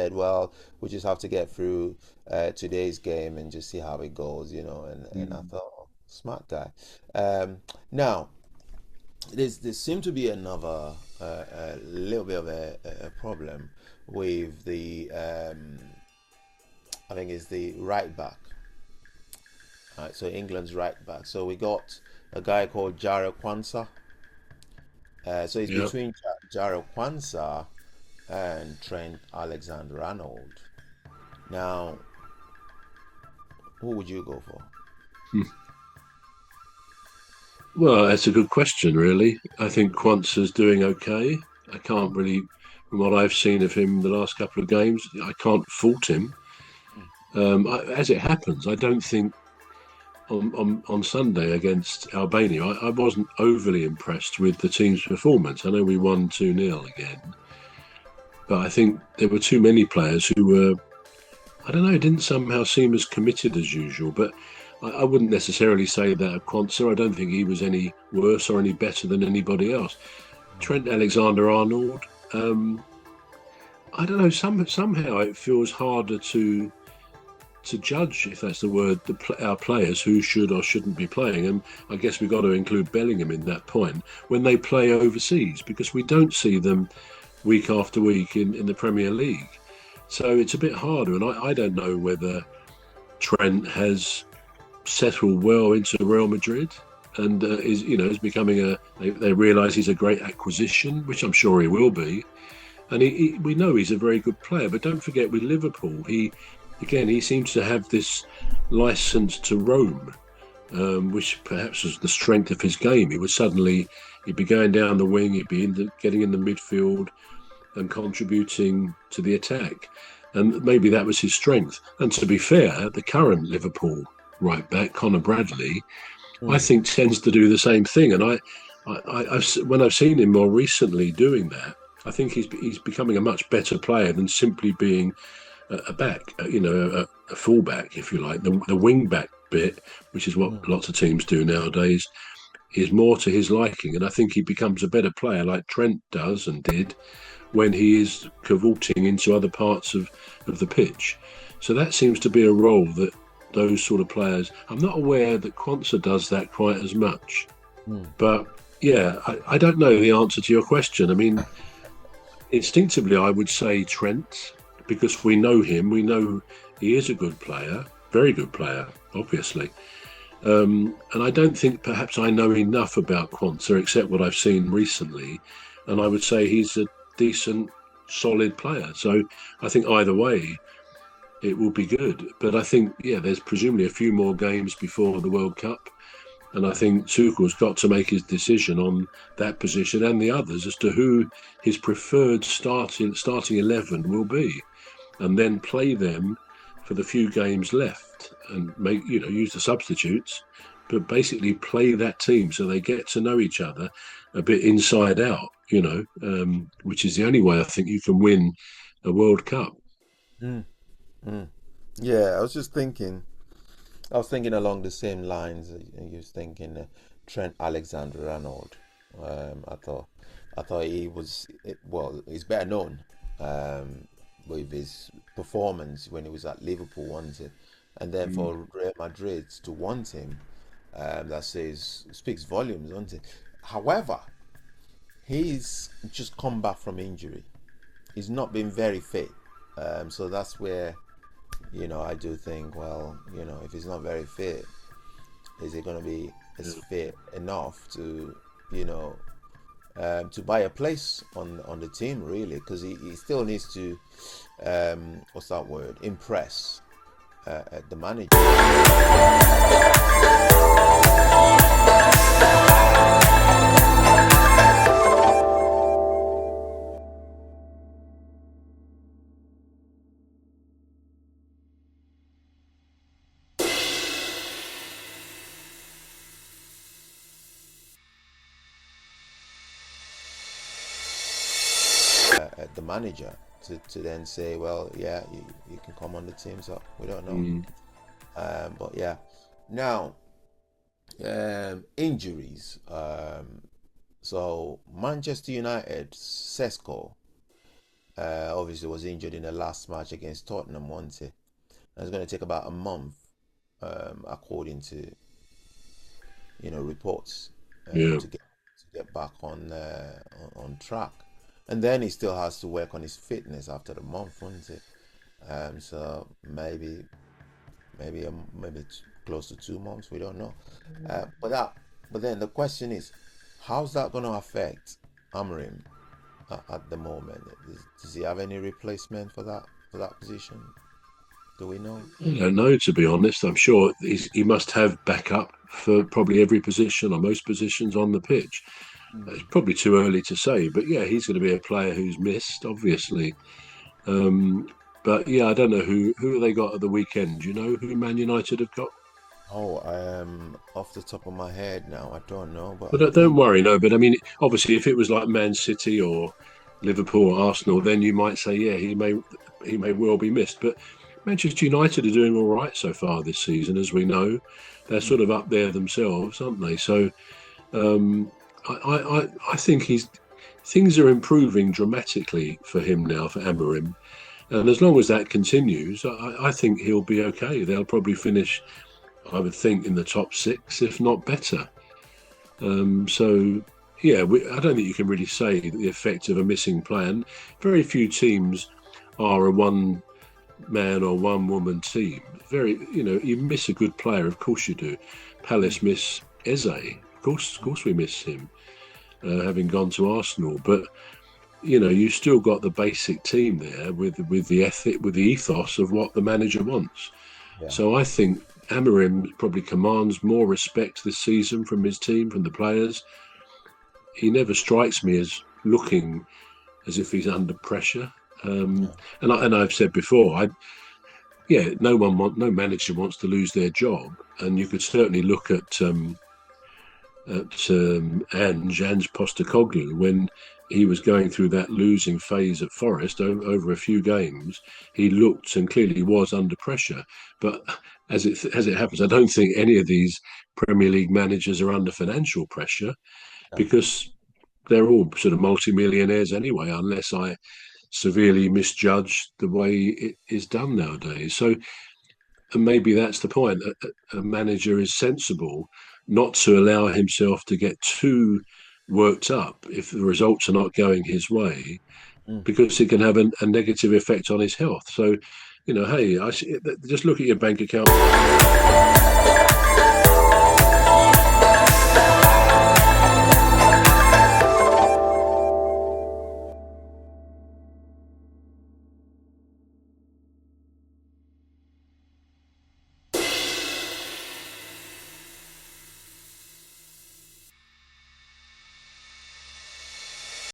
said, well, we just have to get through today's game and just see how it goes, and I Mm. thought, oh, smart guy. Now, there seemed to be another a little bit of a problem with the I think it's the right back. Right, so England's right back. So we got a guy called Jarell Quansah. So it's Yeah. between Jarell Quansah and Trent Alexander-Arnold. Now, who would you go for? Hmm. Well, that's a good question, really. I think Quansah's doing okay. I can't really, from what I've seen of him the last couple of games, I can't fault him. As it happens, I don't think on Sunday against Albania, I wasn't overly impressed with the team's performance. I know we won 2-0 again, but I think there were too many players who were, I don't know, didn't somehow seem as committed as usual. But I wouldn't necessarily say that of Quansah. I don't think he was any worse or any better than anybody else. Trent Alexander-Arnold, um, I don't know, somehow it feels harder to judge, if that's the word, our players who should or shouldn't be playing. And I guess we've got to include Bellingham in that point when they play overseas, because we don't see them week after week in the Premier League. So it's a bit harder. And I don't know whether Trent has settled well into Real Madrid and is becoming they realise he's a great acquisition, which I'm sure he will be. And we know he's a very good player, but don't forget with Liverpool, he seems to have this license to roam, which perhaps was the strength of his game. He'd be going down the wing, he'd be getting in the midfield and contributing to the attack, and maybe that was his strength. And to be fair, the current Liverpool right back, Conor Bradley, I Mm, think tends to do the same thing. And when I've seen him more recently doing that, I think he's becoming a much better player than simply being a back, a fullback, if you like. The wing back bit, which is what mm, lots of teams do nowadays, is more to his liking. And I think he becomes a better player, like Trent does and did, when he is cavorting into other parts of the pitch. So that seems to be a role that those sort of players. I'm not aware that Quansah does that quite as much, mm, but yeah, I don't know the answer to your question. I mean, instinctively, I would say Trent because we know him. We know he is a good player, very good player, obviously. And I don't think perhaps I know enough about Quansah except what I've seen recently. And I would say he's a decent, solid player. So I think either way, it will be good. But I think, yeah, there's presumably a few more games before the World Cup. And I think Tuchel's got to make his decision on that position and the others as to who his preferred starting 11 will be, and then play them for the few games left and use the substitutes, but basically play that team so they get to know each other a bit inside out. Which is the only way I think you can win a World Cup. mm, mm. Yeah, I was thinking along the same lines. You was thinking Trent Alexander-Arnold. I thought well, he's better known with his performance when he was at Liverpool, wasn't it? And then Mm. for Real Madrid to want him, that says speaks volumes, doesn't it? However, he's just come back from injury. He's not been very fit, so that's where I do think, well, if he's not very fit, is he going to be as fit enough to buy a place on the team, really? Because he still needs to, what's that word? Impress the manager. The manager to then say, well, yeah, you can come on the team. So we don't know, Mm. but yeah. Now, injuries. So Manchester United, Sesko, obviously was injured in the last match against Tottenham, wasn't it? And it's going to take about a month, according to reports, Yeah. to get back on track. And then he still has to work on his fitness after the month, won't it? So maybe close to 2 months. We don't know. But then the question is, how's that going to affect Amorim at the moment? Does he have any replacement for that position? Do we know? I don't know, to be honest. I'm sure he must have backup for probably every position or most positions on the pitch. It's probably too early to say, but yeah, he's going to be a player who's missed, obviously. But yeah, I don't know who have they got at the weekend. Do you know who Man United have got? Oh, off the top of my head now, I don't know, but But I don't think. worry, no. But I mean, obviously, if it was like Man City or Liverpool or Arsenal, then you might say, yeah, he may well be missed. But Manchester United are doing all right so far this season, as we know. They're sort of up there themselves, aren't they? So I think things are improving dramatically for him now, for Amorim. And as long as that continues, I think he'll be okay. They'll probably finish, I would think, in the top six, if not better. So, yeah, I don't think you can really say the effect of a missing plan. Very few teams are a one-man or one-woman team. You miss a good player, of course you do. Palace miss Eze, of course we miss him, having gone to Arsenal. But you still got the basic team there with the ethic, with the ethos of what the manager wants. Yeah. So I think Amorim probably commands more respect this season from his team, from the players. He never strikes me as looking as if he's under pressure. And I've said before, no manager wants to lose their job, and you could certainly look at Ange Postecoglou when he was going through that losing phase at Forest over a few games. He looked and clearly was under pressure. But as it happens, I don't think any of these Premier League managers are under financial pressure because they're all sort of multimillionaires anyway, unless I severely misjudge the way it is done nowadays. So maybe that's the point. A manager is sensible not to allow himself to get too worked up if the results are not going his way, because it can have a negative effect on his health. So, hey, just look at your bank account.